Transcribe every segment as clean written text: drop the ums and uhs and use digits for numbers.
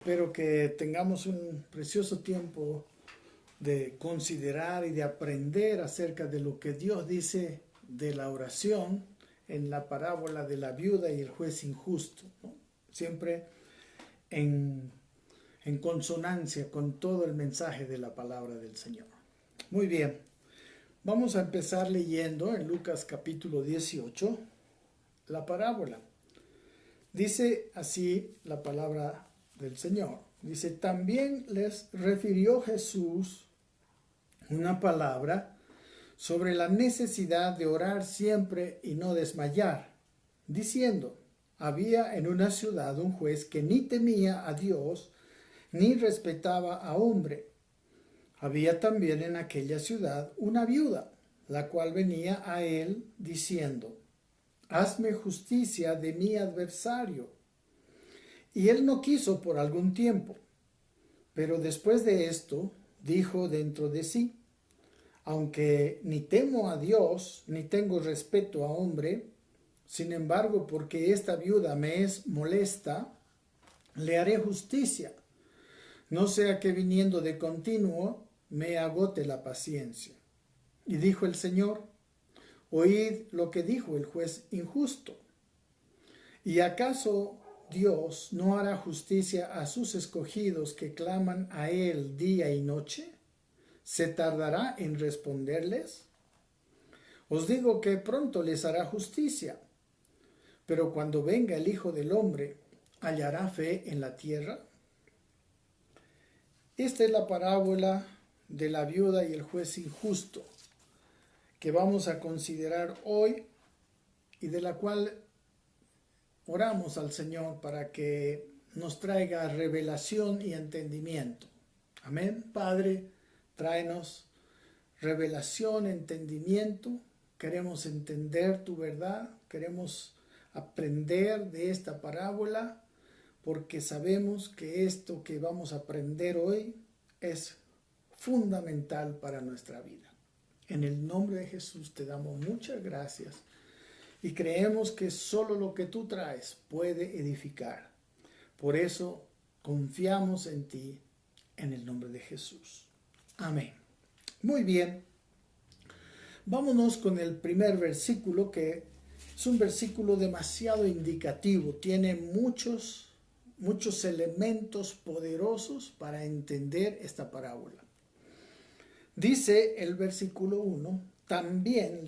Espero que tengamos un precioso tiempo de considerar y de aprender acerca de lo que Dios dice de la oración en la parábola de la viuda y el juez injusto, ¿no? Siempre en, en consonancia con todo el mensaje de la palabra del Señor. Muy bien, vamos a empezar leyendo en Lucas capítulo 18 la parábola. Dice así la palabra del Señor. Dice, también les refirió Jesús una palabra sobre la necesidad de orar siempre y no desmayar, diciendo, había en una ciudad un juez que ni temía a Dios ni respetaba a hombre. Había también en aquella ciudad una viuda, la cual venía a él diciendo, hazme justicia de mi adversario. Y él no quiso por algún tiempo, pero después de esto dijo dentro de sí, aunque ni temo a Dios, ni tengo respeto a hombre, sin embargo, porque esta viuda me es molesta, le haré justicia, no sea que viniendo de continuo me agote la paciencia. Y dijo el Señor, oíd lo que dijo el juez injusto. ¿Y acaso Dios no hará justicia a sus escogidos que claman a Él día y noche? ¿Se tardará en responderles? Os digo que pronto les hará justicia. Pero cuando venga el Hijo del Hombre, ¿hallará fe en la tierra? Esta es la parábola de la viuda y el juez injusto que vamos a considerar hoy y de la cual oramos al Señor para que nos traiga revelación y entendimiento. Amén. Padre, tráenos revelación, entendimiento. Queremos entender tu verdad. Queremos aprender de esta parábola porque sabemos que esto que vamos a aprender hoy es fundamental para nuestra vida. En el nombre de Jesús te damos muchas gracias. Y creemos que solo lo que tú traes puede edificar. Por eso confiamos en ti, en el nombre de Jesús. Amén. Muy bien. Vámonos con el primer versículo, que es un versículo demasiado indicativo. Tiene muchos elementos poderosos para entender esta parábola. Dice el versículo 1, también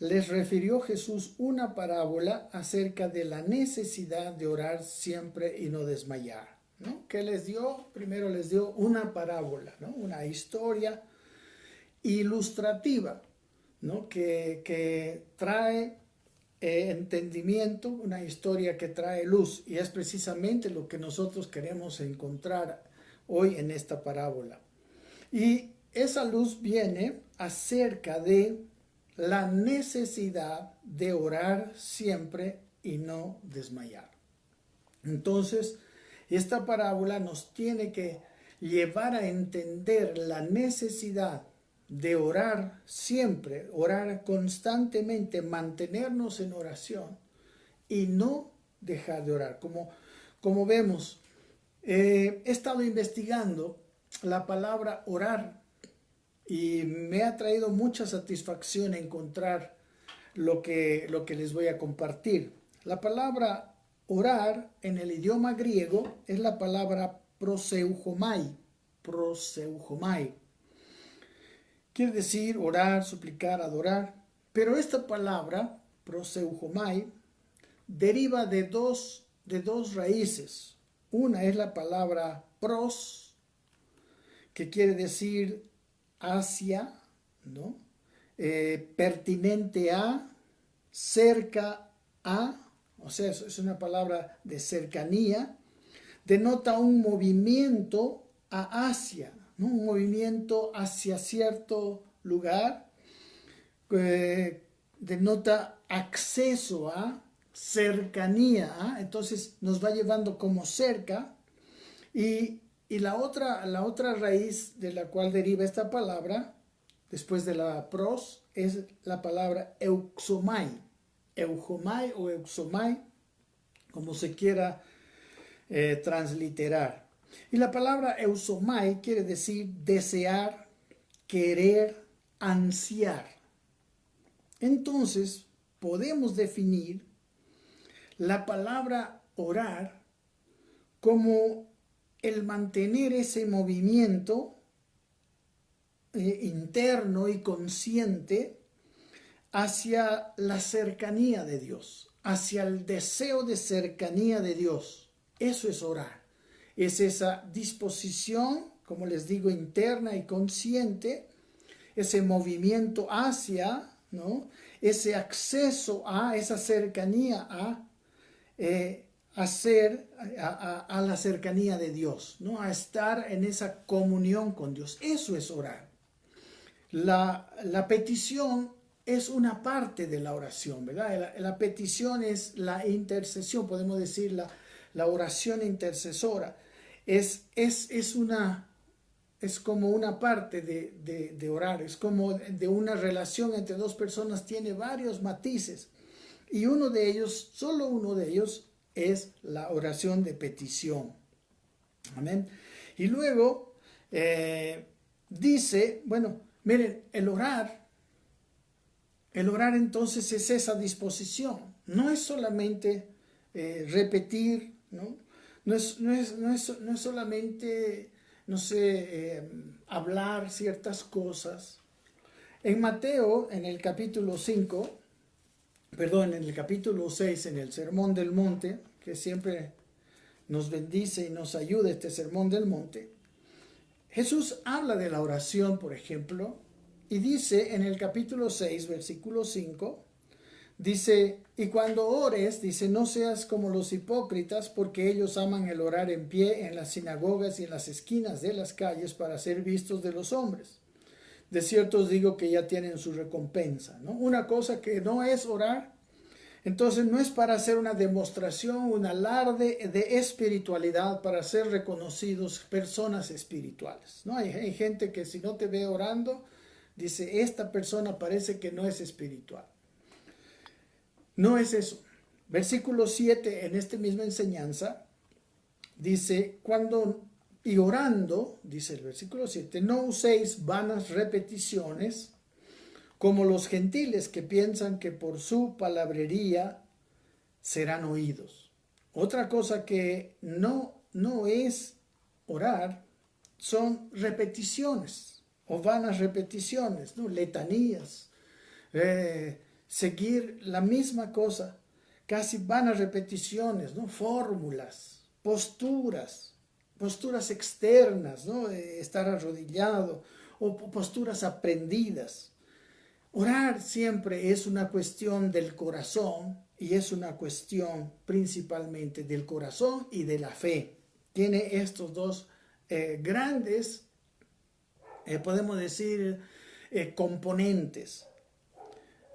les refirió Jesús una parábola acerca de la necesidad de orar siempre y no desmayar, ¿no? ¿Qué les dio? Primero les dio una parábola, ¿no? Una historia ilustrativa, ¿no? que trae entendimiento, una historia que trae luz, y es precisamente lo que nosotros queremos encontrar hoy en esta parábola. Y esa luz viene acerca de la necesidad de orar siempre y no desmayar. Entonces, esta parábola nos tiene que llevar a entender la necesidad de orar siempre, orar constantemente, mantenernos en oración y no dejar de orar. Como vemos, he estado investigando la palabra orar y me ha traído mucha satisfacción encontrar lo que les voy a compartir. La palabra orar en el idioma griego es la palabra proseuchomai. Proseuchomai. Quiere decir orar, suplicar, adorar. Pero esta palabra, proseuchomai, deriva de dos raíces. Una es la palabra pros, que quiere decir hacia, ¿no? Pertinente a, cerca a, o sea, es una palabra de cercanía, denota un movimiento hacia, ¿no? Un movimiento hacia cierto lugar, denota acceso a, cercanía a, entonces nos va llevando como cerca. Y la otra raíz de la cual deriva esta palabra, después de la pros, es la palabra euxomai. Euxomai o euxomai, como se quiera transliterar. Y la palabra eusomai quiere decir desear, querer, ansiar. Entonces, podemos definir la palabra orar como el mantener ese movimiento interno y consciente hacia la cercanía de Dios, hacia el deseo de cercanía de Dios. Eso es orar. Es esa disposición, como les digo, interna y consciente, ese movimiento hacia, ¿no?, ese acceso a, esa cercanía a la cercanía de Dios, ¿no?, a estar en esa comunión con Dios. Eso es orar. La petición es una parte de la oración, ¿verdad? La petición es la intercesión, podemos decir la oración intercesora. Es como una parte de orar, es como de una relación entre dos personas, tiene varios matices. Y uno de ellos, solo uno de ellos, es la oración de petición. Amén. Y luego dice, bueno, miren, el orar entonces es esa disposición. No es solamente repetir, ¿no? No es solamente, no sé, hablar ciertas cosas. En Mateo, en el capítulo 6, en el Sermón del Monte, que siempre nos bendice y nos ayuda este Sermón del Monte, Jesús habla de la oración, por ejemplo, y dice en el capítulo 6, versículo 5, dice, y cuando ores, dice, no seas como los hipócritas, porque ellos aman el orar en pie en las sinagogas y en las esquinas de las calles para ser vistos de los hombres. De cierto os digo que ya tienen su recompensa, ¿no? Una cosa que no es orar, entonces no es para hacer una demostración, un alarde de espiritualidad, para ser reconocidos personas espirituales, ¿no? Hay gente que si no te ve orando, dice, esta persona parece que no es espiritual. No es eso. Versículo 7, en esta misma enseñanza, dice, y orando, dice el versículo 7, no uséis vanas repeticiones como los gentiles que piensan que por su palabrería serán oídos. Otra cosa que no es orar son repeticiones o vanas repeticiones, ¿no? Letanías, seguir la misma cosa, casi vanas repeticiones, ¿no? Fórmulas, posturas externas, ¿no? Estar arrodillado o posturas aprendidas. Orar siempre es una cuestión del corazón y es una cuestión principalmente del corazón y de la fe. Tiene estos dos grandes, podemos decir, componentes,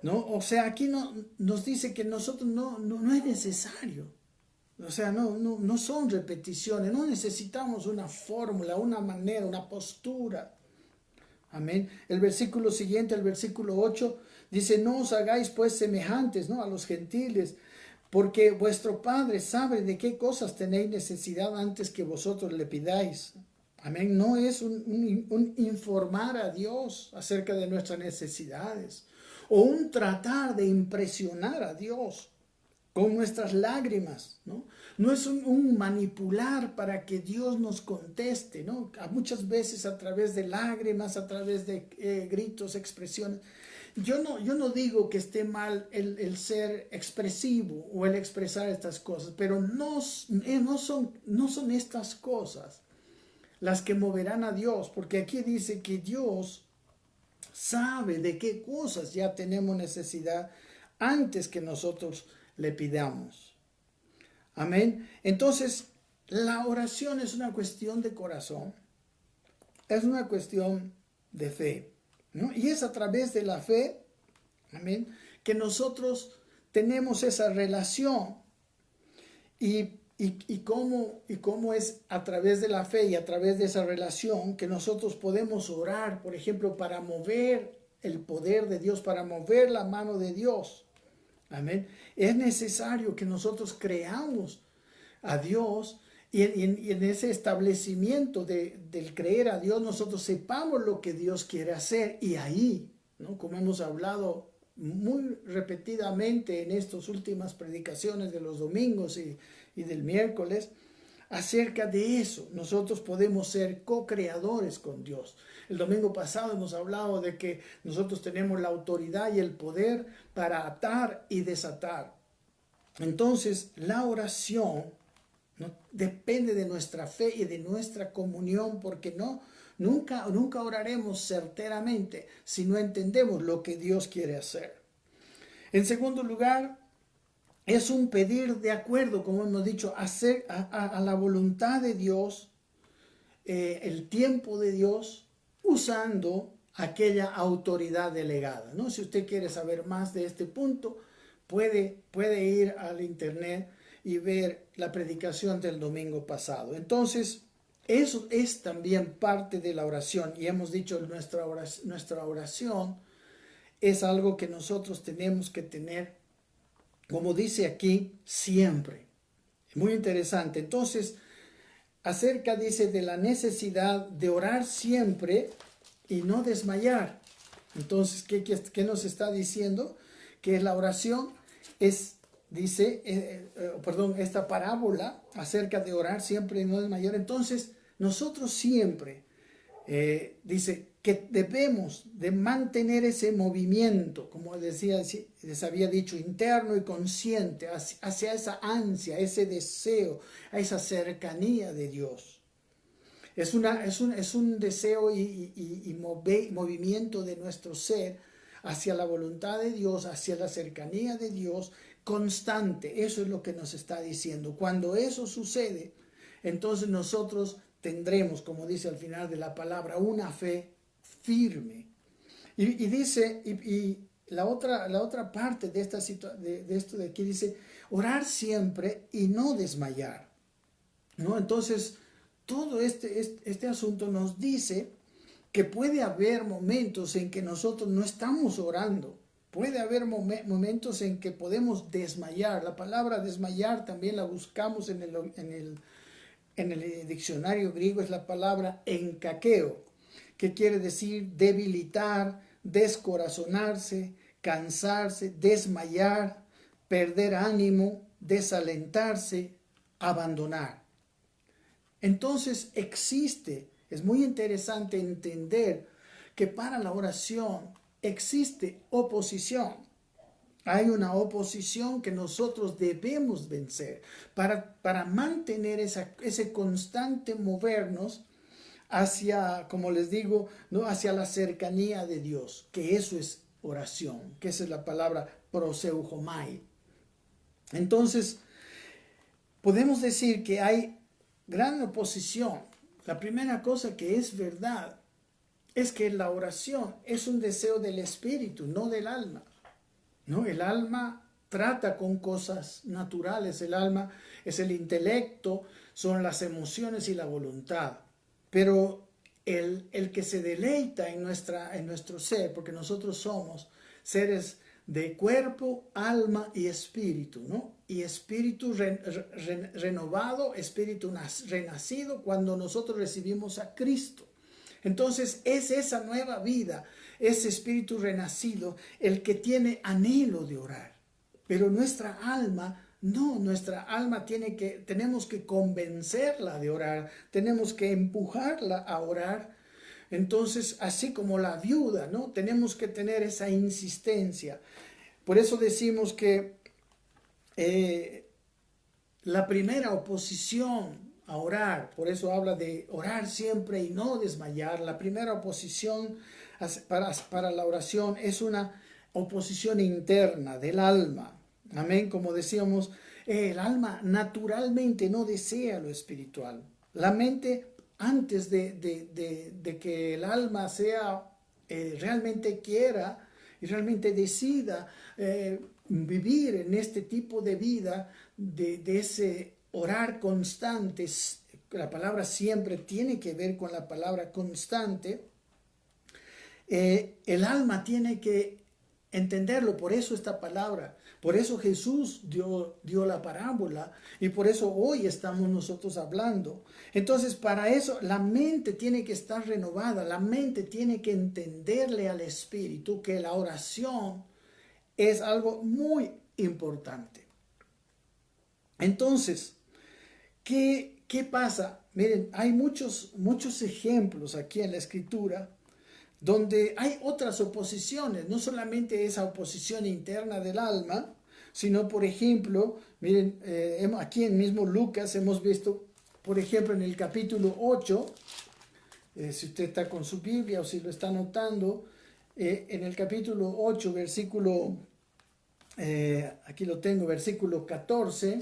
¿no? O sea, aquí nos dice que nosotros no es necesario. O sea, no son repeticiones, no necesitamos una fórmula, una manera, una postura. Amén. El versículo siguiente, el versículo 8, dice, no os hagáis pues semejantes, ¿no?, a los gentiles, porque vuestro Padre sabe de qué cosas tenéis necesidad antes que vosotros le pidáis. Amén. No es un informar a Dios acerca de nuestras necesidades o un tratar de impresionar a Dios con nuestras lágrimas, ¿no? No es un manipular para que Dios nos conteste, ¿no? Muchas veces a través de lágrimas, a través de gritos, expresiones. Yo no digo que esté mal el ser expresivo o el expresar estas cosas, pero no son estas cosas las que moverán a Dios, porque aquí dice que Dios sabe de qué cosas ya tenemos necesidad antes que nosotros le pidamos. Amén. Entonces, la oración es una cuestión de corazón, es una cuestión de fe, ¿no? Y es a través de la fe, amén, que nosotros tenemos esa relación. Y cómo es a través de la fe y a través de esa relación que nosotros podemos orar, por ejemplo, para mover el poder de Dios, para mover la mano de Dios. Amén. Es necesario que nosotros creamos a Dios y en ese establecimiento del creer a Dios, nosotros sepamos lo que Dios quiere hacer. Y ahí, ¿no? Como hemos hablado muy repetidamente en estas últimas predicaciones de los domingos y del miércoles, acerca de eso, nosotros podemos ser co-creadores con Dios. El domingo pasado hemos hablado de que nosotros tenemos la autoridad y el poder para atar y desatar. Entonces, la oración, ¿no?, depende de nuestra fe y de nuestra comunión, porque nunca oraremos certeramente si no entendemos lo que Dios quiere hacer. En segundo lugar, es un pedir de acuerdo, como hemos dicho, a la voluntad de Dios, el tiempo de Dios, usando aquella autoridad delegada, ¿no? Si usted quiere saber más de este punto, puede ir al internet y ver la predicación del domingo pasado. Entonces, eso es también parte de la oración. Y hemos dicho, nuestra oración es algo que nosotros tenemos que tener, como dice aquí, siempre. Muy interesante. Entonces, dice, de la necesidad de orar siempre y no desmayar. Entonces, ¿qué nos está diciendo? Que la oración es, dice, esta parábola acerca de orar siempre y no desmayar. Entonces, nosotros siempre, dice, que debemos de mantener ese movimiento, como les había dicho, interno y consciente, hacia esa ansia, ese deseo, a esa cercanía de Dios. Es un deseo y movimiento de nuestro ser hacia la voluntad de Dios, hacia la cercanía de Dios constante. Eso es lo que nos está diciendo. Cuando eso sucede, entonces nosotros tendremos, como dice al final de la palabra, una fe firme. Y dice, y la otra parte de esto de aquí dice, orar siempre y no desmayar, ¿no? Entonces, todo este asunto nos dice que puede haber momentos en que nosotros no estamos orando. Puede haber momentos en que podemos desmayar. La palabra desmayar también la buscamos en el diccionario griego, es la palabra encaqueo, que quiere decir debilitar, descorazonarse, cansarse, desmayar, perder ánimo, desalentarse, abandonar. Entonces es muy interesante entender que para la oración existe oposición. Hay una oposición que nosotros debemos vencer para mantener ese constante movernos hacia, como les digo, ¿no?, hacia la cercanía de Dios, que eso es oración, que esa es la palabra proseuchomai. Entonces, podemos decir que hay gran oposición. La primera cosa que es verdad es que la oración es un deseo del espíritu, no del alma. ¿No? El alma trata con cosas naturales, el alma es el intelecto, son las emociones y la voluntad. Pero el que se deleita en nuestro ser, porque nosotros somos seres de cuerpo, alma y espíritu, ¿no? Y espíritu renovado, espíritu renacido cuando nosotros recibimos a Cristo. Entonces es esa nueva vida, ese espíritu renacido, el que tiene anhelo de orar. Pero nuestra alma, no, nuestra alma tenemos que convencerla de orar, tenemos que empujarla a orar. Entonces, así como la viuda, ¿no? Tenemos que tener esa insistencia. Por eso decimos que la primera oposición a orar, por eso habla de orar siempre y no desmayar. La primera oposición para la oración es una oposición interna del alma. Amén, como decíamos, el alma naturalmente no desea lo espiritual. La mente, antes de que el alma sea, realmente quiera y realmente decida vivir en este tipo de vida, de ese orar constante, la palabra siempre tiene que ver con la palabra constante, el alma tiene que entenderlo. Por eso esta palabra, por eso Jesús dio la parábola y por eso hoy estamos nosotros hablando. Entonces, para eso la mente tiene que estar renovada, la mente tiene que entenderle al Espíritu que la oración es algo muy importante. Entonces, ¿qué pasa? Miren, hay muchos ejemplos aquí en la Escritura donde hay otras oposiciones, no solamente esa oposición interna del alma, sino, por ejemplo, miren, aquí en mismo Lucas hemos visto, por ejemplo, en el capítulo 8, si usted está con su Biblia o si lo está anotando, en el capítulo 8, versículo, aquí lo tengo, versículo 14,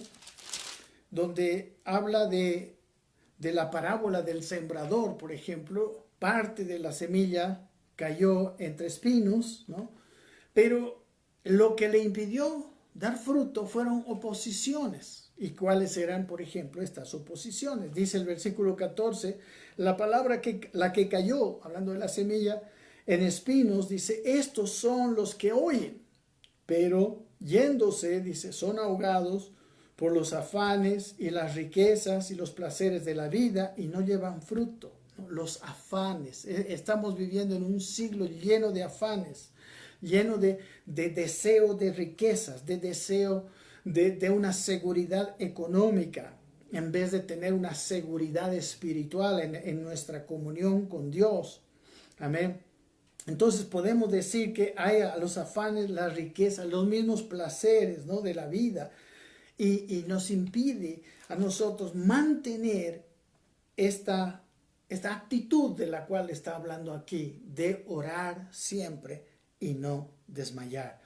donde habla de la parábola del sembrador, por ejemplo, parte de la semilla cayó entre espinos, ¿no? Pero lo que le impidió dar fruto fueron oposiciones. ¿Y cuáles eran, por ejemplo, estas oposiciones? Dice el versículo 14, la que cayó, hablando de la semilla, en espinos, dice, estos son los que oyen, pero yéndose, dice, son ahogados por los afanes y las riquezas y los placeres de la vida y no llevan fruto. Los afanes. Estamos viviendo en un siglo lleno de afanes, lleno de deseo de riquezas, de deseo de una seguridad económica, en vez de tener una seguridad espiritual en nuestra comunión con Dios. Amén. Entonces podemos decir que hay a los afanes, la riqueza, los mismos placeres, ¿no?, de la vida, y nos impide a nosotros mantener esta actitud de la cual está hablando aquí, de orar siempre y no desmayar.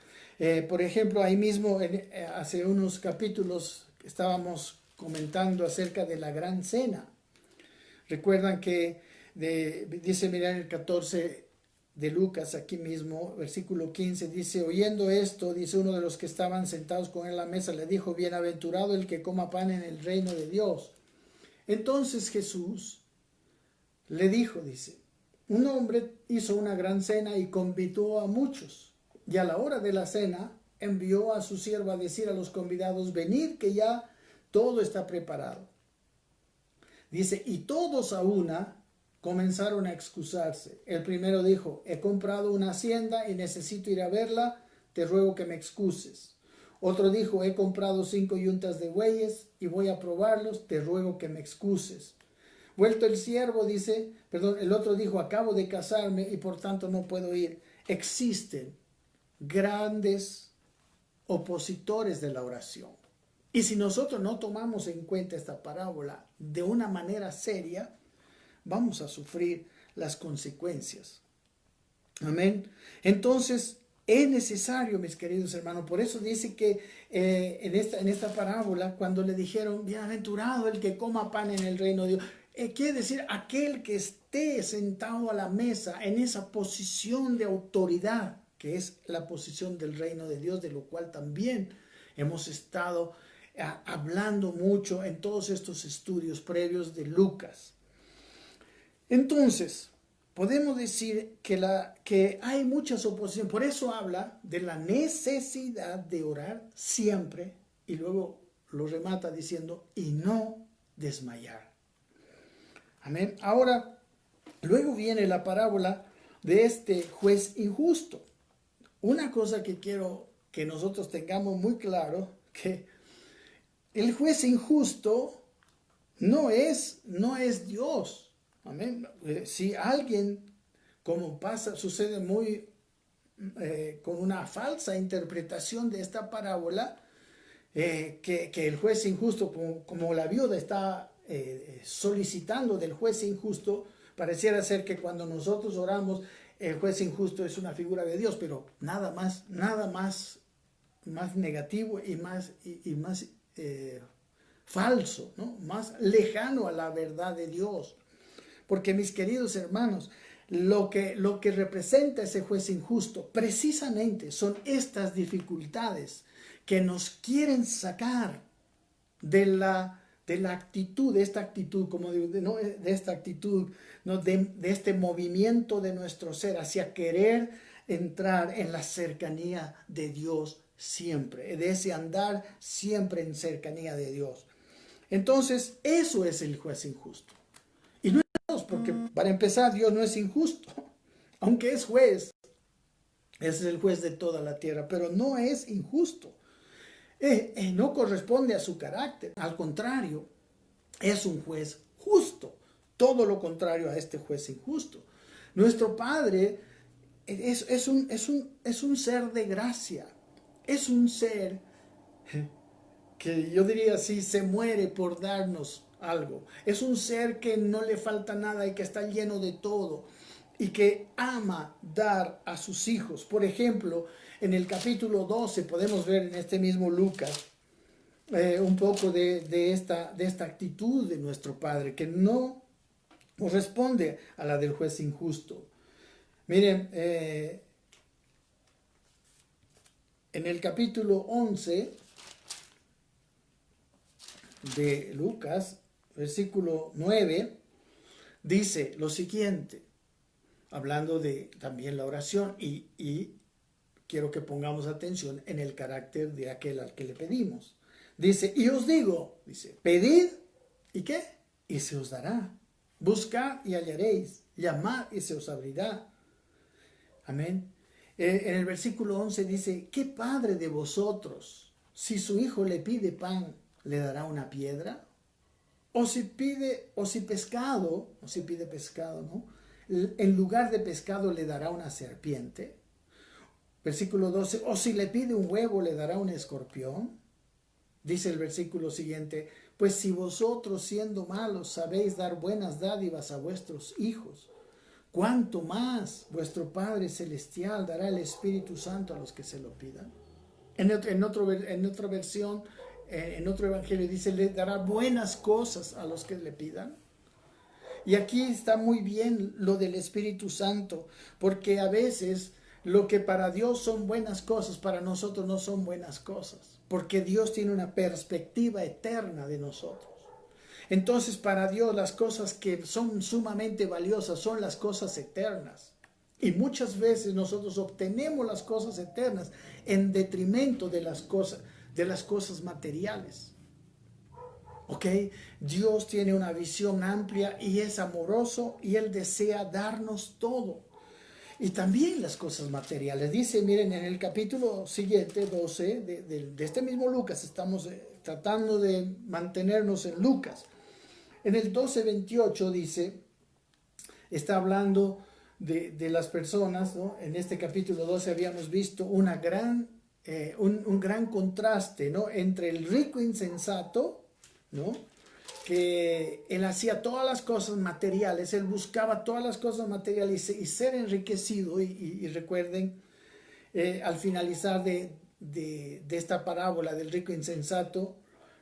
Por ejemplo, ahí mismo, hace unos capítulos estábamos comentando acerca de la gran cena. Recuerdan que dice, mira, en el 14 de Lucas, aquí mismo, versículo 15, dice, oyendo esto, dice, uno de los que estaban sentados con él a la mesa, le dijo, bienaventurado el que coma pan en el reino de Dios. Entonces Jesús le dijo, dice, un hombre hizo una gran cena y convidó a muchos, y a la hora de la cena envió a su siervo a decir a los convidados, venid que ya todo está preparado. Dice, y todos a una comenzaron a excusarse. El primero dijo, he comprado una hacienda y necesito ir a verla, te ruego que me excuses. Otro dijo, he comprado 5 yuntas de bueyes y voy a probarlos, te ruego que me excuses. Vuelto el siervo, el otro dijo, acabo de casarme y por tanto no puedo ir. Existen grandes opositores de la oración. Y si nosotros no tomamos en cuenta esta parábola de una manera seria, vamos a sufrir las consecuencias. Amén. Entonces, es necesario, mis queridos hermanos, por eso dice que en esta parábola, cuando le dijeron, bienaventurado el que coma pan en el reino de Dios, quiere decir aquel que esté sentado a la mesa en esa posición de autoridad, que es la posición del reino de Dios, de lo cual también hemos estado hablando mucho en todos estos estudios previos de Lucas. Entonces, podemos decir que hay muchas oposiciones. Por eso habla de la necesidad de orar siempre y luego lo remata diciendo, y no desmayar. Amén. Ahora, luego viene la parábola de este juez injusto. Una cosa que quiero que nosotros tengamos muy claro, que el juez injusto no es Dios. Amén. Si alguien, como sucede muy con una falsa interpretación de esta parábola, que el juez injusto, como la viuda está solicitando del juez injusto, pareciera ser que cuando nosotros oramos, el juez injusto es una figura de Dios, pero nada más negativo y más falso, ¿no? Más lejano a la verdad de Dios. Porque, mis queridos hermanos, lo que representa ese juez injusto precisamente son estas dificultades que nos quieren sacar de la actitud, de esta actitud, como digo, de esta actitud, ¿no?, de este movimiento de nuestro ser hacia querer entrar en la cercanía de Dios siempre, de ese andar siempre en cercanía de Dios. Entonces, eso es el juez injusto. Y no es Dios, porque para empezar, Dios no es injusto, aunque es juez. Ese es el juez de toda la tierra, pero no es injusto. No corresponde a su carácter. Al contrario, es un juez justo. Todo lo contrario a este juez injusto. Nuestro Padre es un ser de gracia. Es un ser que yo diría así, se muere por darnos algo. Es un ser que no le falta nada y que está lleno de todo y que ama dar a sus hijos. Por ejemplo, en el capítulo 12 podemos ver en este mismo Lucas un poco de esta actitud de nuestro Padre, que no corresponde a la del juez injusto. Miren, en el capítulo 11 de Lucas, versículo 9, dice lo siguiente, hablando de también la oración, y quiero que pongamos atención en el carácter de aquel al que le pedimos. Dice, y os digo, dice, pedid, ¿y qué? Y se os dará. Buscad y hallaréis. Llamad y se os abrirá. Amén. En el versículo 11 dice, ¿qué padre de vosotros, si su hijo le pide pan, le dará una piedra? O si pide pescado, ¿no? En lugar de pescado le dará una serpiente. Versículo 12, o si le pide un huevo, le dará un escorpión. Dice el versículo siguiente, pues si vosotros siendo malos sabéis dar buenas dádivas a vuestros hijos, ¿cuánto más vuestro Padre Celestial dará el Espíritu Santo a los que se lo pidan? En otra versión, en otro evangelio dice, le dará buenas cosas a los que le pidan. Y aquí está muy bien lo del Espíritu Santo, porque a veces lo que para Dios son buenas cosas, para nosotros no son buenas cosas, porque Dios tiene una perspectiva eterna de nosotros. Entonces, para Dios las cosas que son sumamente valiosas son las cosas eternas. Y muchas veces nosotros obtenemos las cosas eternas en detrimento de las cosas materiales. ¿Ok? Dios tiene una visión amplia y es amoroso y Él desea darnos todo. Y también las cosas materiales. Dice, miren, en el capítulo siguiente, 12, de este mismo Lucas, estamos tratando de mantenernos en Lucas. En el 12:28 dice, está hablando de las personas, ¿no? En este capítulo 12 habíamos visto un gran contraste, ¿no? Entre el rico insensato, ¿no? Que él hacía todas las cosas materiales, él buscaba todas las cosas materiales y ser enriquecido. Y recuerden, al finalizar de esta parábola del rico insensato,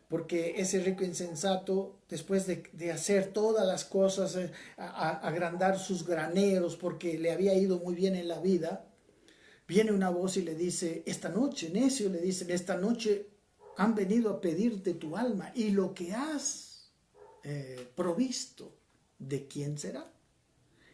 porque ese rico insensato, después de hacer todas las cosas, agrandar sus graneros, porque le había ido muy bien en la vida, viene una voz y le dice, esta noche, necio, le dicen, esta noche han venido a pedirte tu alma y lo que has provisto, ¿de quién será?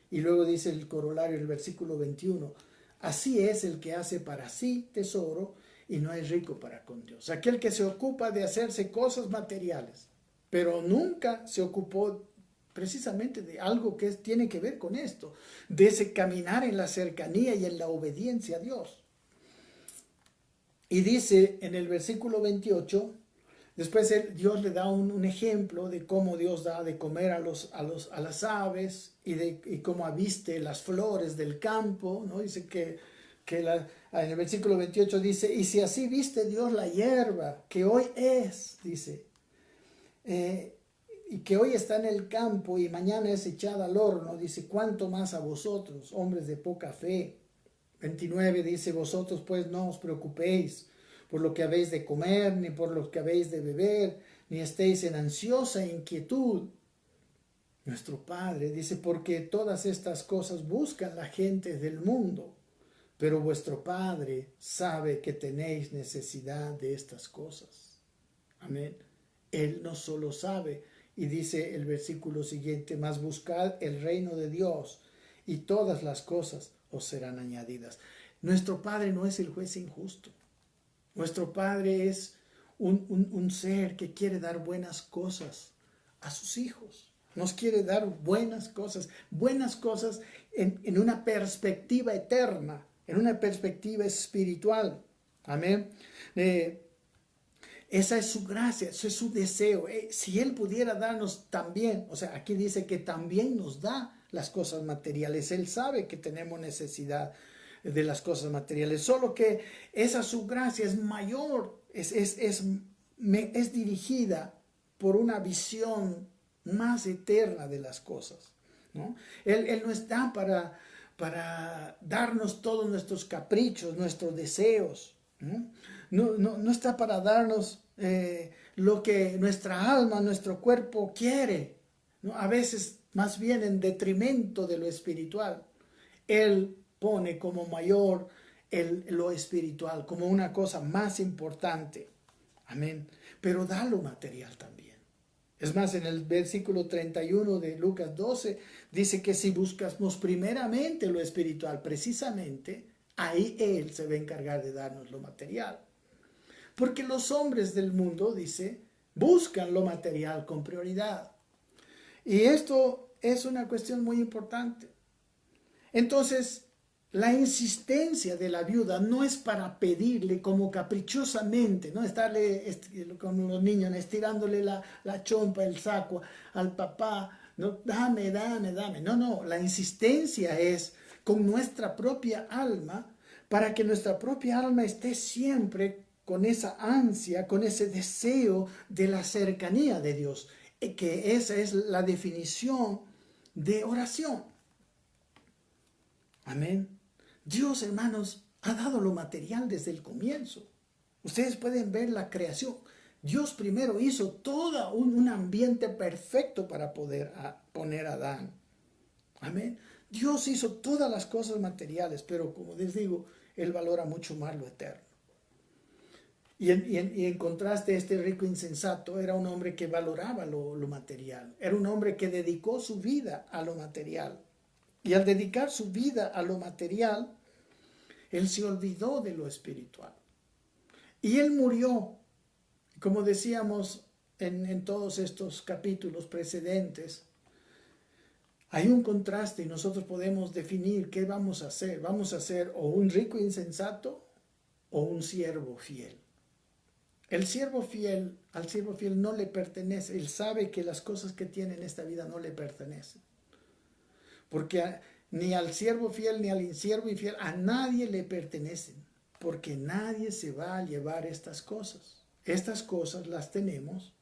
Y luego dice el corolario, el versículo 21, así es el que hace para sí tesoro y no es rico para con Dios. Aquel que se ocupa de hacerse cosas materiales, pero nunca se ocupó precisamente de algo que tiene que ver con esto, de ese caminar en la cercanía y en la obediencia a Dios. Y dice en el versículo 28, después Dios le da un ejemplo de cómo Dios da de comer a las aves y cómo aviste las flores del campo, ¿no? Dice en el versículo 28 dice, y si así viste Dios la hierba, que hoy es, dice, y que hoy está en el campo y mañana es echada al horno, dice, ¿cuánto más a vosotros, hombres de poca fe? 29 dice, vosotros pues no os preocupéis por lo que habéis de comer, ni por lo que habéis de beber, ni estéis en ansiosa inquietud. Nuestro Padre dice, porque todas estas cosas buscan la gente del mundo, pero vuestro Padre sabe que tenéis necesidad de estas cosas. Amén. Él no solo sabe, y dice el versículo siguiente, mas buscad el reino de Dios, y todas las cosas os serán añadidas. Nuestro Padre no es el juez injusto. Nuestro Padre es un ser que quiere dar buenas cosas a sus hijos. Nos quiere dar buenas cosas en una perspectiva eterna, en una perspectiva espiritual. Amén. Esa es su gracia, ese es su deseo. Si Él pudiera darnos también, o sea, aquí dice que también nos da las cosas materiales. Él sabe que tenemos necesidad de las cosas materiales, solo que esa su gracia es mayor, es dirigida por una visión más eterna de las cosas, ¿no? Él no está para darnos todos nuestros caprichos, nuestros deseos, ¿no? No está para darnos lo que nuestra alma, nuestro cuerpo quiere, ¿no? A veces más bien en detrimento de lo espiritual. Él pone como mayor lo espiritual, como una cosa más importante. Amén. Pero da lo material también. Es más, en el versículo 31 de Lucas 12, dice que si buscamos primeramente lo espiritual, precisamente, ahí Él se va a encargar de darnos lo material. Porque los hombres del mundo, dice, buscan lo material con prioridad. Y esto es una cuestión muy importante. Entonces, la insistencia de la viuda no es para pedirle como caprichosamente, no estarle con los niños estirándole la chompa, el saco al papá, no, dame. No, la insistencia es con nuestra propia alma, para que nuestra propia alma esté siempre con esa ansia, con ese deseo de la cercanía de Dios, que esa es la definición de oración. Amén. Dios, hermanos, ha dado lo material desde el comienzo. Ustedes pueden ver la creación. Dios primero hizo todo un ambiente perfecto para poder poner a Adán. Amén. Dios hizo todas las cosas materiales, pero como les digo, Él valora mucho más lo eterno. Y en contraste, este rico insensato era un hombre que valoraba lo material. Era un hombre que dedicó su vida a lo material. Y al dedicar su vida a lo material, él se olvidó de lo espiritual. Y él murió, como decíamos en todos estos capítulos precedentes. Hay un contraste y nosotros podemos definir qué vamos a hacer. Vamos a ser o un rico insensato o un siervo fiel. Al siervo fiel no le pertenece. Él sabe que las cosas que tiene en esta vida no le pertenecen. Porque ni al siervo fiel ni al siervo infiel, a nadie le pertenecen. Porque nadie se va a llevar estas cosas. Estas cosas las tenemos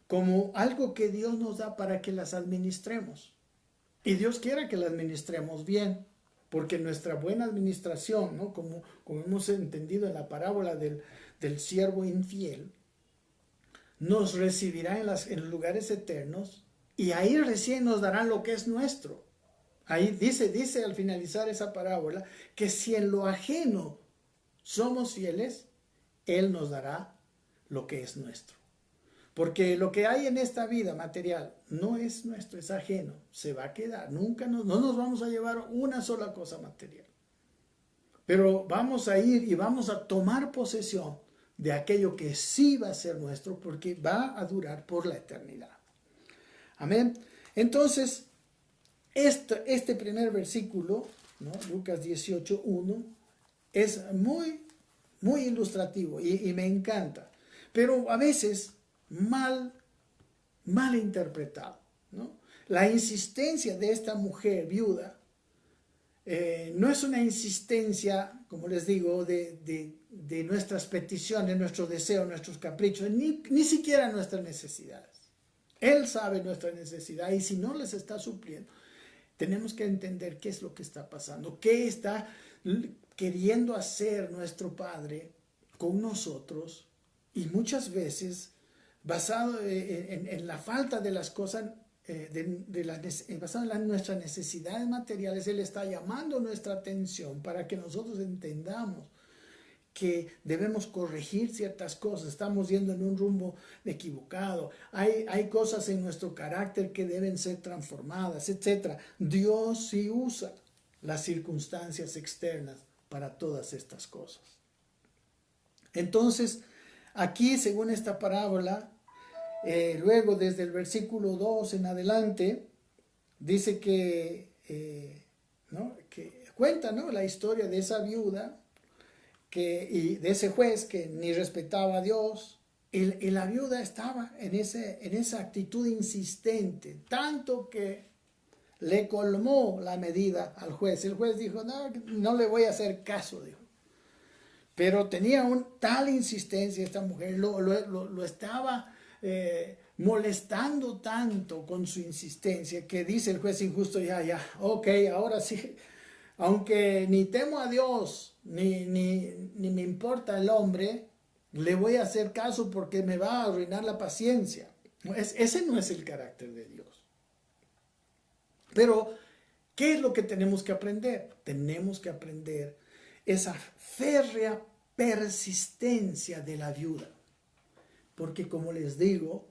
como algo que Dios nos da para que las administremos. Y Dios quiere que las administremos bien. Porque nuestra buena administración, ¿no? Como hemos entendido en la parábola del siervo infiel, nos recibirá en los lugares eternos y ahí recién nos darán lo que es nuestro. Ahí dice al finalizar esa parábola que si en lo ajeno somos fieles, Él nos dará lo que es nuestro. Porque lo que hay en esta vida material no es nuestro, es ajeno, se va a quedar. Nunca no nos vamos a llevar una sola cosa material. Pero vamos a ir y vamos a tomar posesión de aquello que sí va a ser nuestro, porque va a durar por la eternidad. Amén. Entonces, este primer versículo, ¿no? Lucas 18:1, es muy, muy ilustrativo y me encanta. Pero a veces mal interpretado, ¿no? La insistencia de esta mujer viuda no es una insistencia, como les digo, de nuestras peticiones, nuestros deseos, nuestros caprichos, ni siquiera nuestras necesidades. Él sabe nuestra necesidad y si no les está supliendo, tenemos que entender qué es lo que está pasando, qué está queriendo hacer nuestro Padre con nosotros, y muchas veces basado en la falta de las cosas, basado en nuestras necesidades materiales, Él está llamando nuestra atención para que nosotros entendamos que debemos corregir ciertas cosas, estamos yendo en un rumbo equivocado, hay cosas en nuestro carácter que deben ser transformadas, etc. Dios sí usa las circunstancias externas para todas estas cosas. Entonces, aquí, según esta parábola, luego desde el versículo 2 en adelante, dice que, ¿no? que cuenta, ¿no?, la historia de esa viuda y de ese juez que ni respetaba a Dios. Y la viuda estaba en esa actitud insistente, tanto que le colmó la medida al juez. El juez dijo, no le voy a hacer caso, dijo. Pero tenía tal insistencia esta mujer, lo estaba molestando tanto con su insistencia, que dice el juez injusto, ya, ok, ahora sí, aunque ni temo a Dios, ni me importa el hombre, le voy a hacer caso porque me va a arruinar la paciencia. Ese no es el carácter de Dios. Pero, ¿qué es lo que tenemos que aprender? Tenemos que aprender esa férrea persistencia de la viuda. Porque, como les digo,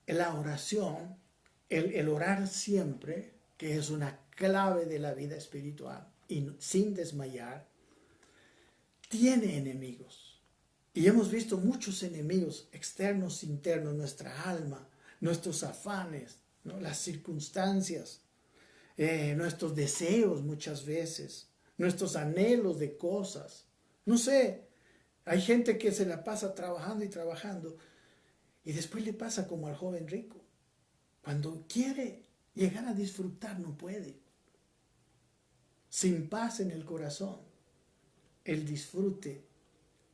la oración, el orar siempre, que es una clave de la vida espiritual, y sin desmayar, tiene enemigos. Y hemos visto muchos enemigos externos, internos, nuestra alma, nuestros afanes, ¿no?, las circunstancias, nuestros deseos muchas veces, nuestros anhelos de cosas. No sé, hay gente que se la pasa trabajando y trabajando y después le pasa como al joven rico. Cuando quiere llegar a disfrutar no puede. Sin paz en el corazón, el disfrute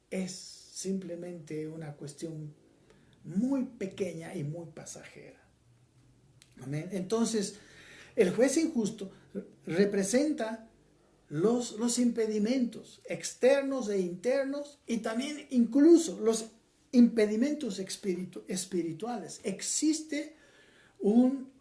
es simplemente una cuestión muy pequeña y muy pasajera. Amén. Entonces, el juez injusto representa los impedimentos externos e internos y también incluso los impedimentos espirituales. Existe un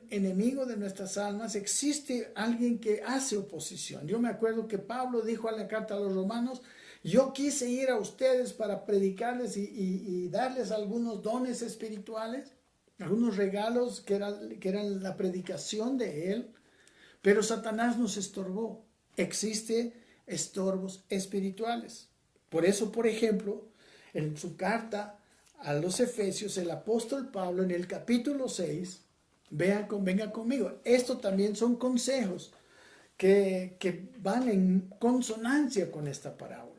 enemigo de nuestras almas, existe alguien que hace oposición. Yo me acuerdo que Pablo dijo en la carta a los romanos, yo quise ir a ustedes para predicarles y darles algunos dones espirituales, algunos regalos que eran la predicación de él, pero Satanás nos estorbó. Existen estorbos espirituales. Por eso, por ejemplo, en su carta a los Efesios, el apóstol Pablo en el capítulo 6, venga conmigo, esto también son consejos que van en consonancia con esta parábola.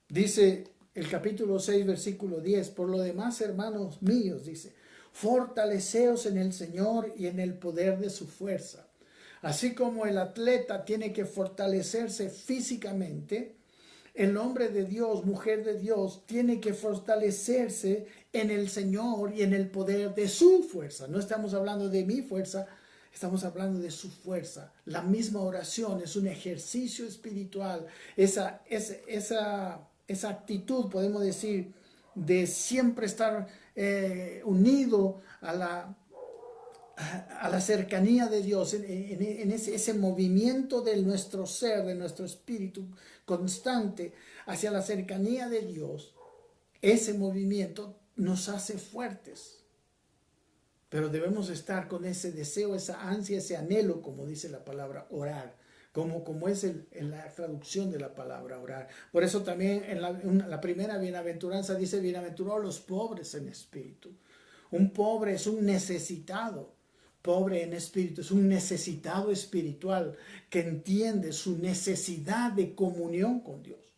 Dice el capítulo 6, versículo 10, por lo demás, hermanos míos, dice, fortaleceos en el Señor y en el poder de su fuerza. Así como el atleta tiene que fortalecerse físicamente, el hombre de Dios, mujer de Dios, tiene que fortalecerse en el Señor y en el poder de su fuerza. No estamos hablando de mi fuerza, estamos hablando de su fuerza. La misma oración es un ejercicio espiritual. Esa actitud, podemos decir, de siempre estar unido a la cercanía de Dios, en ese movimiento de nuestro ser, de nuestro espíritu constante hacia la cercanía de Dios, ese movimiento nos hace fuertes. Pero debemos estar con ese deseo, esa ansia, ese anhelo, como dice la palabra orar, como es en la traducción de la palabra orar. Por eso también en la primera bienaventuranza dice, bienaventurados los pobres en espíritu. Un pobre es un necesitado. Pobre en espíritu es un necesitado espiritual que entiende su necesidad de comunión con Dios.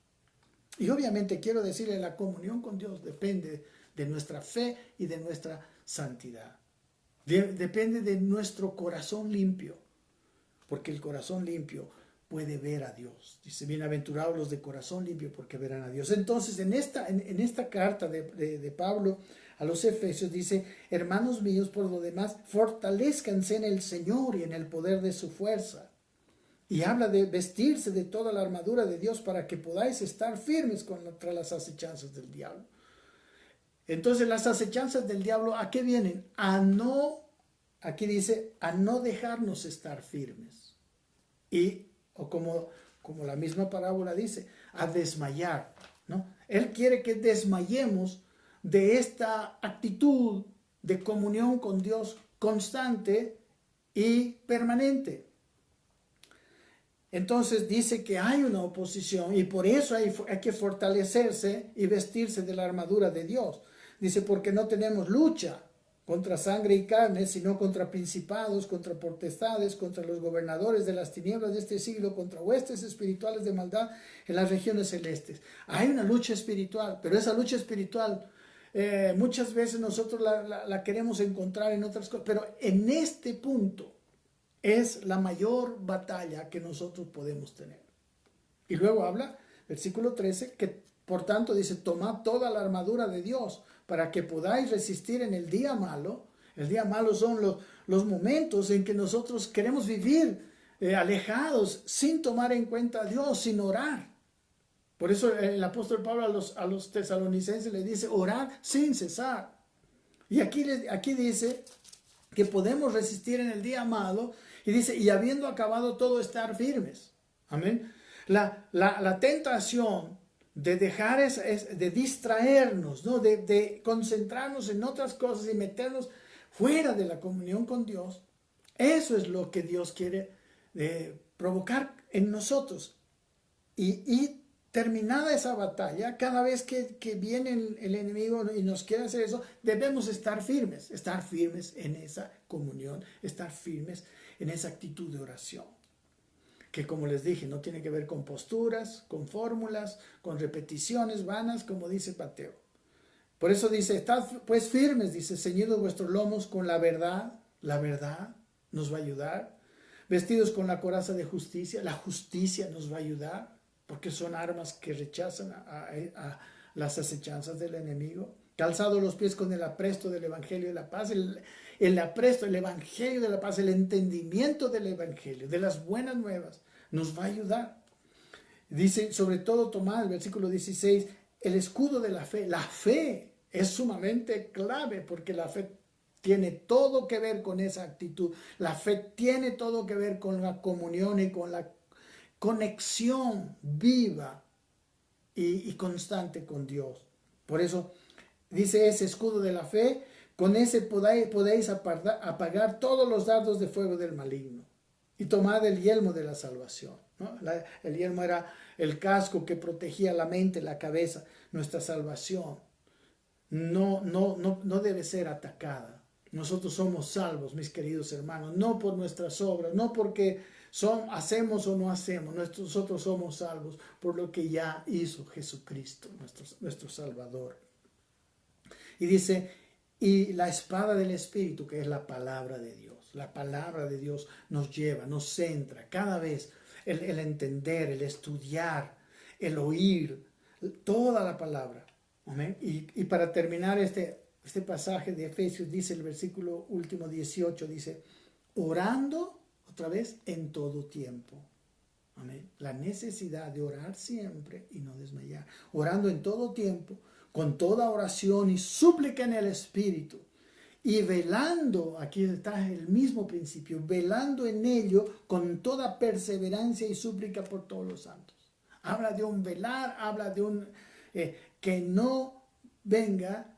Y obviamente quiero decirle, la comunión con Dios depende de nuestra fe y de nuestra santidad. Depende de nuestro corazón limpio, porque el corazón limpio puede ver a Dios. Dice, bienaventurados los de corazón limpio, porque verán a Dios. Entonces, en esta carta de Pablo a los Efesios dice, hermanos míos, por lo demás, fortalezcanse en el Señor y en el poder de su fuerza. Y habla de vestirse de toda la armadura de Dios para que podáis estar firmes contra las acechanzas del diablo. Entonces, las acechanzas del diablo, ¿a qué vienen? Aquí dice, a no dejarnos estar firmes. O como la misma parábola dice, a desmayar, ¿no? Él quiere que desmayemos de esta actitud de comunión con Dios constante y permanente. Entonces dice que hay una oposición y por eso hay que fortalecerse y vestirse de la armadura de Dios. Dice, porque no tenemos lucha contra sangre y carne, sino contra principados, contra potestades, contra los gobernadores de las tinieblas de este siglo, contra huestes espirituales de maldad en las regiones celestes. Hay una lucha espiritual, pero esa lucha espiritual muchas veces nosotros la queremos encontrar en otras cosas, pero en este punto es la mayor batalla que nosotros podemos tener. Y luego habla, versículo 13, que por tanto dice, tomad toda la armadura de Dios para que podáis resistir en el día malo. El día malo son los momentos en que nosotros queremos vivir alejados, sin tomar en cuenta a Dios, sin orar. Por eso el apóstol Pablo a los tesalonicenses le dice, orad sin cesar. Y aquí dice que podemos resistir en el día malo, y dice, y habiendo acabado todo, estar firmes. Amén. La tentación de dejar de distraernos, ¿no? De concentrarnos en otras cosas y meternos fuera de la comunión con Dios, eso es lo que Dios quiere provocar en nosotros. Y terminada esa batalla, cada vez que viene el enemigo y nos quiere hacer eso, debemos estar firmes en esa comunión, estar firmes en esa actitud de oración. Que como les dije, no tiene que ver con posturas, con fórmulas, con repeticiones vanas, como dice Mateo. Por eso dice, estad pues firmes, dice, ceñidos vuestros lomos con la verdad nos va a ayudar, vestidos con la coraza de justicia, la justicia nos va a ayudar, porque son armas que rechazan a las acechanzas del enemigo. Calzados los pies con el apresto del evangelio de la paz, el apresto, el evangelio de la paz, el entendimiento del evangelio, de las buenas nuevas, nos va a ayudar. Dice, sobre todo tomad, el versículo 16, el escudo de la fe. La fe es sumamente clave, porque la fe tiene todo que ver con esa actitud. La fe tiene todo que ver con la comunión y con la conexión viva y constante con Dios. Por eso dice ese escudo de la fe, con ese podéis apagar todos los dardos de fuego del maligno. Y tomad el yelmo de la salvación, ¿no? El yelmo era el casco que protegía la mente, la cabeza. Nuestra salvación no debe ser atacada. Nosotros somos salvos, mis queridos hermanos, no por nuestras obras, no porque hacemos o no hacemos. Nosotros somos salvos por lo que ya hizo Jesucristo, nuestro Salvador. Y dice, y la espada del Espíritu, que es la palabra de Dios. La palabra de Dios nos lleva, nos centra cada vez el entender, el estudiar, el oír, toda la palabra. ¿Amén? Y para terminar este pasaje de Efesios, dice el versículo último 18, dice, orando, otra vez, en todo tiempo. Amén. La necesidad de orar siempre y no desmayar. Orando en todo tiempo, con toda oración y súplica en el Espíritu. Y velando, aquí está el mismo principio, velando en ello con toda perseverancia y súplica por todos los santos. Habla de un velar, habla de un que no venga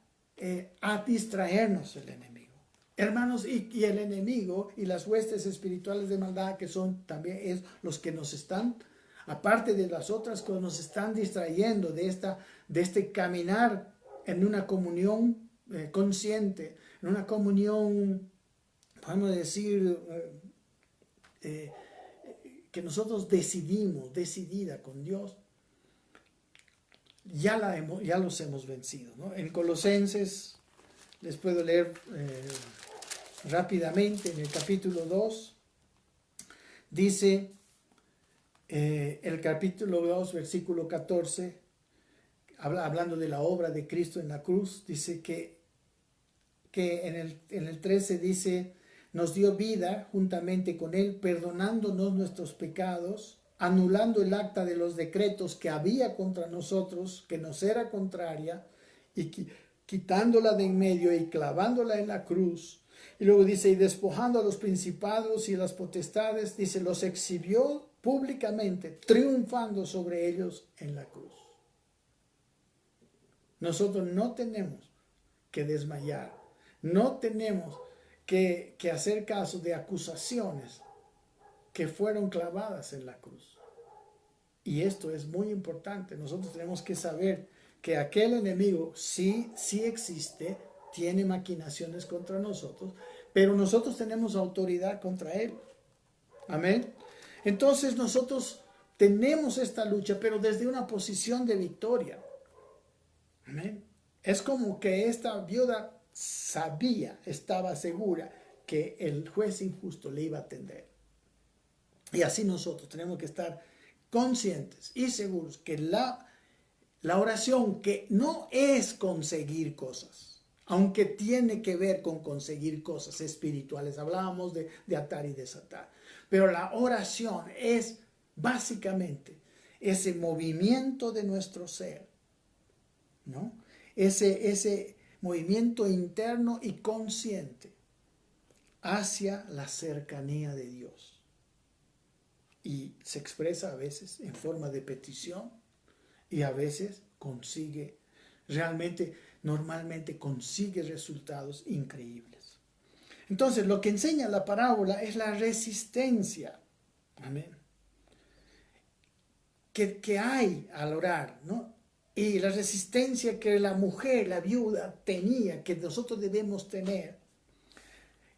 a distraernos el enemigo. Hermanos, y el enemigo y las huestes espirituales de maldad, que son también los que nos están, aparte de las otras cosas, nos están distrayendo de este caminar en una comunión consciente, en una comunión, podemos decir, que nosotros decidida con Dios, ya los hemos vencido, ¿no? En Colosenses, les puedo leer rápidamente, en el capítulo 2, dice, el capítulo 2, versículo 14, hablando de la obra de Cristo en la cruz, dice que en el 13 dice, nos dio vida juntamente con Él, perdonándonos nuestros pecados, anulando el acta de los decretos que había contra nosotros, que nos era contraria, y quitándola de en medio y clavándola en la cruz. Y luego dice, y despojando a los principados y las potestades, dice, los exhibió públicamente, triunfando sobre ellos en la cruz. Nosotros no tenemos que desmayar. No tenemos que hacer caso de acusaciones que fueron clavadas en la cruz. Y esto es muy importante. Nosotros tenemos que saber que aquel enemigo sí existe, tiene maquinaciones contra nosotros, pero nosotros tenemos autoridad contra él. Amén. Entonces nosotros tenemos esta lucha, pero desde una posición de victoria. Amén. Es como que esta viuda sabía, estaba segura que el juez injusto le iba a atender. Y así nosotros tenemos que estar conscientes y seguros que la oración, que no es conseguir cosas, aunque tiene que ver con conseguir cosas espirituales, hablábamos de atar y desatar, pero la oración es básicamente ese movimiento de nuestro ser, ¿no? Ese movimiento interno y consciente hacia la cercanía de Dios. Y se expresa a veces en forma de petición y a veces normalmente consigue resultados increíbles. Entonces, lo que enseña la parábola es la resistencia, amén, que hay al orar, ¿no? Y la resistencia que la mujer, la viuda, tenía, que nosotros debemos tener.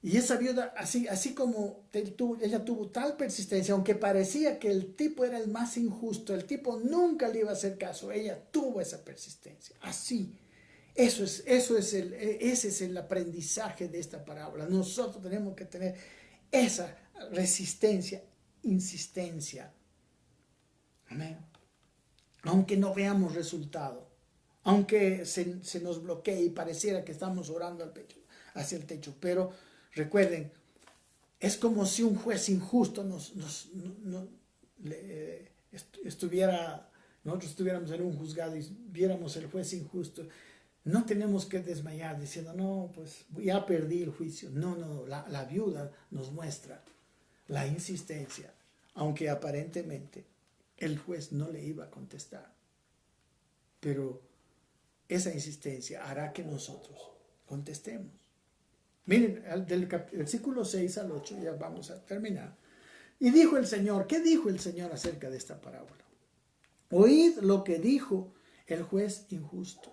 Y esa viuda, así como ella tuvo tal persistencia, aunque parecía que el tipo era el más injusto, el tipo nunca le iba a hacer caso, ella tuvo esa persistencia. Así, ese es el aprendizaje de esta parábola. Nosotros tenemos que tener esa resistencia, insistencia. Amén. Aunque no veamos resultado, aunque se nos bloquee y pareciera que estamos orando hacia el techo, pero recuerden, es como si un juez injusto nosotros estuviéramos en un juzgado y viéramos el juez injusto. No tenemos que desmayar diciendo, no, pues ya perdí el juicio. No, la viuda nos muestra la insistencia, aunque aparentemente el juez no le iba a contestar. Pero esa insistencia hará que nosotros contestemos. Miren, del versículo 6 al 8, ya vamos a terminar. Y dijo el Señor, ¿qué dijo el Señor acerca de esta parábola? Oíd lo que dijo el juez injusto.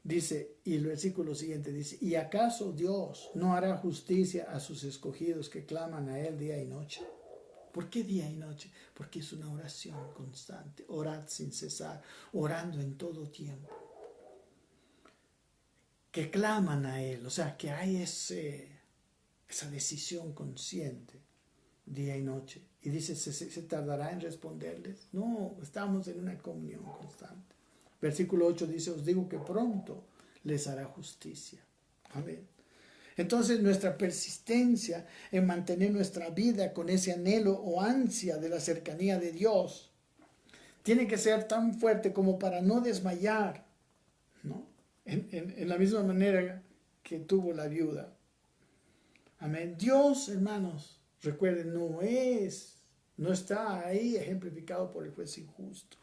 Dice, y el versículo siguiente dice, ¿y acaso Dios no hará justicia a sus escogidos que claman a Él día y noche? ¿Por qué día y noche? Porque es una oración constante. Orad sin cesar, orando en todo tiempo. Que claman a Él, o sea, que hay esa decisión consciente día y noche. Y dice, ¿se tardará en responderles? No, estamos en una comunión constante. Versículo 8 dice, os digo que pronto les hará justicia. Amén. Entonces nuestra persistencia en mantener nuestra vida con ese anhelo o ansia de la cercanía de Dios tiene que ser tan fuerte como para no desmayar, ¿no? En la misma manera que tuvo la viuda. Amén. Dios, hermanos, recuerden, no está ahí ejemplificado por el juez injusto.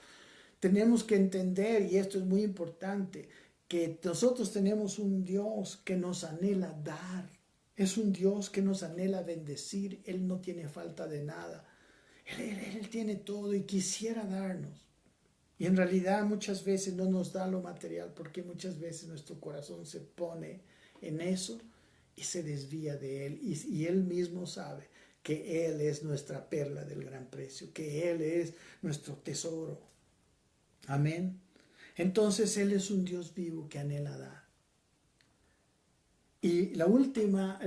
Tenemos que entender, y esto es muy importante, que nosotros tenemos un Dios que nos anhela dar. Es un Dios que nos anhela bendecir. Él no tiene falta de nada. Él tiene todo y quisiera darnos. Y en realidad muchas veces no nos da lo material porque muchas veces nuestro corazón se pone en eso y se desvía de Él. Y Él mismo sabe que Él es nuestra perla del gran precio, que Él es nuestro tesoro. Amén. Entonces Él es un Dios vivo que anhela dar. Y la última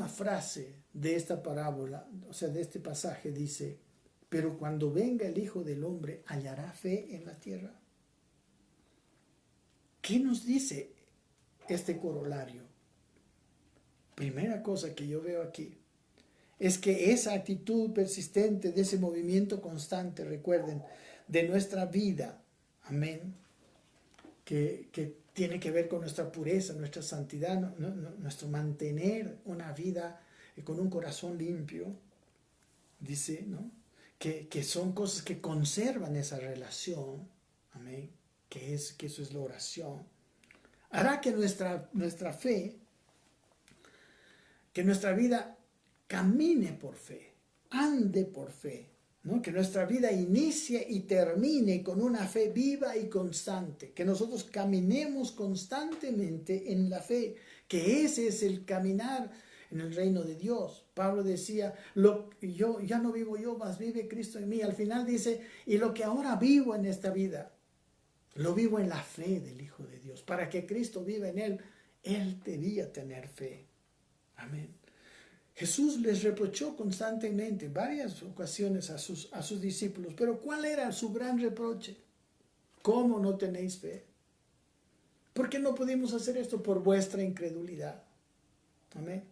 frase de esta parábola, o sea, de este pasaje dice, pero cuando venga el Hijo del Hombre, ¿hallará fe en la tierra? ¿Qué nos dice este corolario? Primera cosa que yo veo aquí es que esa actitud persistente, de ese movimiento constante, recuerden, de nuestra vida, amén, que tiene que ver con nuestra pureza, nuestra santidad, nuestro mantener una vida con un corazón limpio, dice, ¿no? Que son cosas que conservan esa relación, amén, que eso es la oración, hará que nuestra fe, que nuestra vida camine por fe, ande por fe, ¿no? Que nuestra vida inicie y termine con una fe viva y constante, que nosotros caminemos constantemente en la fe, que ese es el caminar en el reino de Dios. Pablo decía, yo ya no vivo yo, mas vive Cristo en mí. Al final dice, y lo que ahora vivo en esta vida, lo vivo en la fe del Hijo de Dios. Para que Cristo viva en él debía tener fe. Amén. Jesús les reprochó constantemente, varias ocasiones a sus discípulos, pero ¿cuál era su gran reproche? ¿Cómo no tenéis fe? ¿Por qué no pudimos hacer esto? Por vuestra incredulidad. Amén.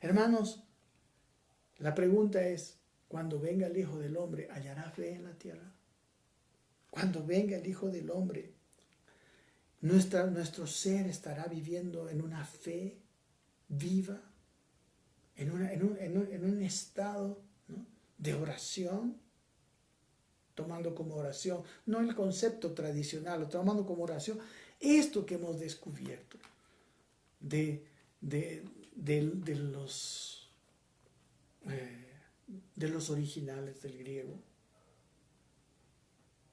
Hermanos, la pregunta es, cuando venga el Hijo del Hombre, ¿hallará fe en la tierra? Cuando venga el Hijo del Hombre, nuestro ser estará viviendo en una fe viva, en un estado, ¿no?, de oración, tomando como oración, no el concepto tradicional, o tomando como oración esto que hemos descubierto de los originales del griego.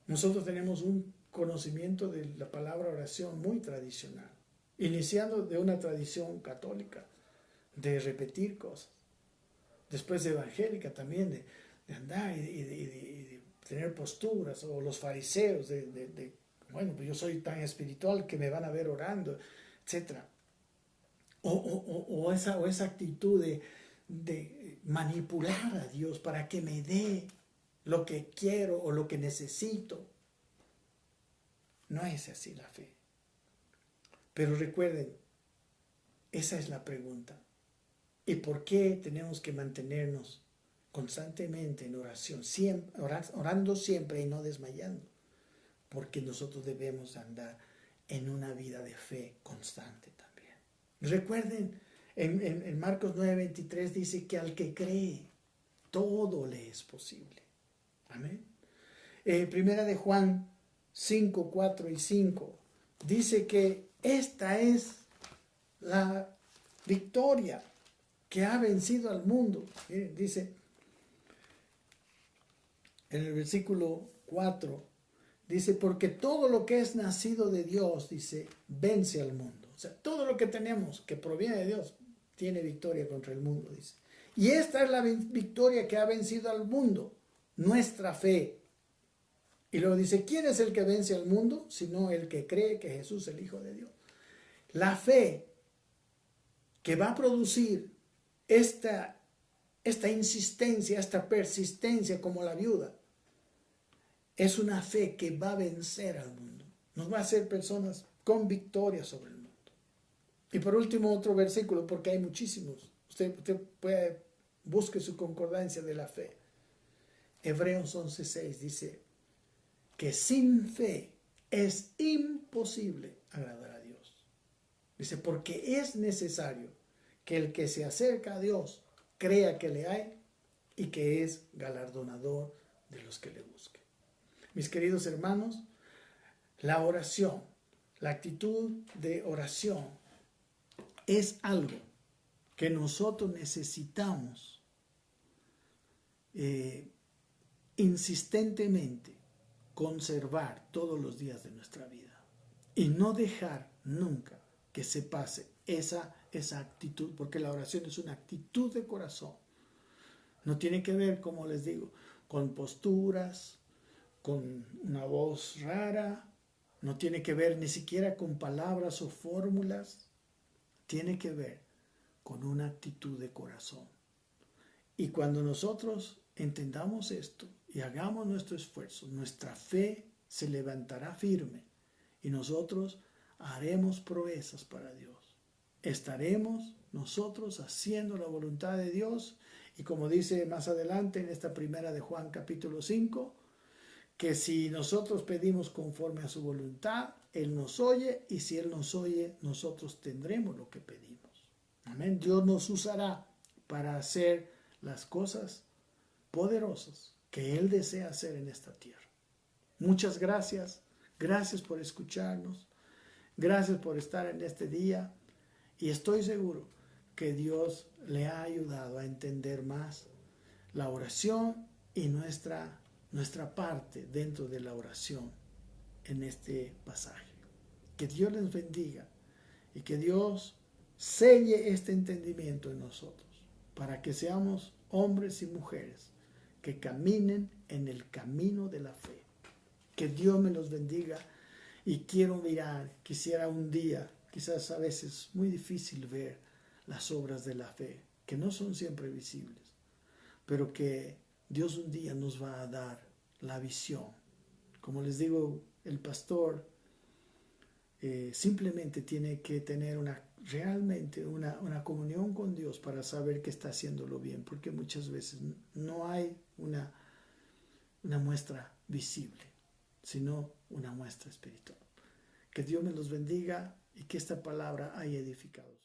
Nosotros tenemos un conocimiento de la palabra oración muy tradicional, iniciando de una tradición católica, de repetir cosas, después de evangélica también, de andar y de tener posturas, o los fariseos, bueno, pues yo soy tan espiritual que me van a ver orando, etc. O esa actitud de manipular a Dios para que me dé lo que quiero o lo que necesito. No es así la fe. Pero recuerden, esa es la pregunta. ¿Y por qué tenemos que mantenernos constantemente en oración, orando siempre y no desmayando? Porque nosotros debemos andar en una vida de fe constante también. Recuerden, en Marcos 9:23 dice que al que cree, todo le es posible. Amén. Primera de Juan 5, 4 y 5 dice que esta es la victoria que ha vencido al mundo. Dice en el versículo 4, dice, porque todo lo que es nacido de Dios, dice, vence al mundo. O sea, todo lo que tenemos que proviene de Dios tiene victoria contra el mundo, dice. Y esta es la victoria que ha vencido al mundo, nuestra fe. Y luego dice, ¿quién es el que vence al mundo? Sino el que cree que Jesús es el Hijo de Dios. La fe que va a producir esta insistencia, esta persistencia como la viuda, es una fe que va a vencer al mundo. Nos va a hacer personas con victoria sobre el mundo. Y por último, otro versículo, porque hay muchísimos. Usted busque su concordancia de la fe. Hebreos 11:6 dice que sin fe es imposible agradar a Dios. Dice, porque es necesario que el que se acerca a Dios crea que le hay y que es galardonador de los que le busquen. Mis queridos hermanos, la oración, la actitud de oración es algo que nosotros necesitamos insistentemente conservar todos los días de nuestra vida y no dejar nunca que se pase esa actitud, porque la oración es una actitud de corazón. No tiene que ver, como les digo, con posturas, con una voz rara, no tiene que ver ni siquiera con palabras o fórmulas, tiene que ver con una actitud de corazón. Y cuando nosotros entendamos esto y hagamos nuestro esfuerzo, nuestra fe se levantará firme y nosotros haremos proezas para Dios. Estaremos nosotros haciendo la voluntad de Dios, y como dice más adelante en esta primera de Juan capítulo 5, que si nosotros pedimos conforme a su voluntad, Él nos oye, y si Él nos oye, nosotros tendremos lo que pedimos. Amén. Dios nos usará para hacer las cosas poderosas que Él desea hacer en esta tierra. Muchas gracias. Gracias por escucharnos. Gracias por estar en este día. Y estoy seguro que Dios le ha ayudado a entender más la oración y nuestra parte dentro de la oración en este pasaje. Que Dios les bendiga y que Dios selle este entendimiento en nosotros para que seamos hombres y mujeres que caminen en el camino de la fe. Que Dios me los bendiga y quisiera un día, quizás a veces muy difícil ver las obras de la fe, que no son siempre visibles, pero que Dios un día nos va a dar la visión. Como les digo, el pastor simplemente tiene que tener realmente una comunión con Dios para saber que está haciéndolo bien, porque muchas veces no hay una muestra visible, sino una muestra espiritual. Que Dios me los bendiga y que esta palabra haya edificado.